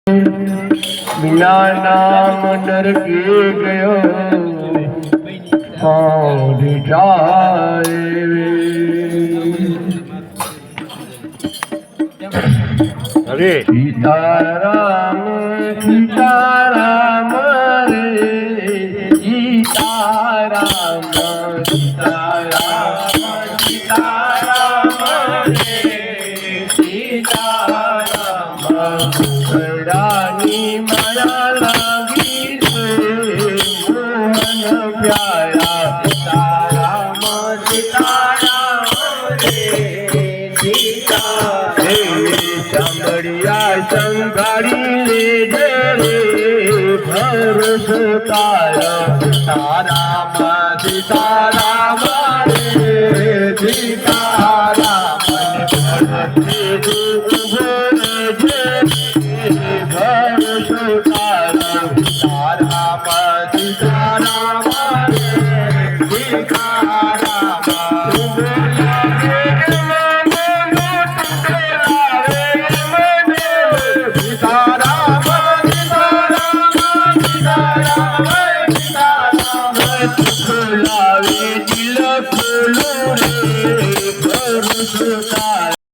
बिना नाम नर के गयो कौन जाए। अरे सीताराम सीताराम रे सीताराम सीताराम सीताराम रे सीताराम रानी माया लागी मोहन प्यारा सीताराम सीताराम रे सीताराम चमड़िया संगाड़ी ले जरे भरोस तारा सीताराम सीताराम रे सीताराम भरोस तारा सीताराम सीताराम रे लावे दिल खोलो रे भरोस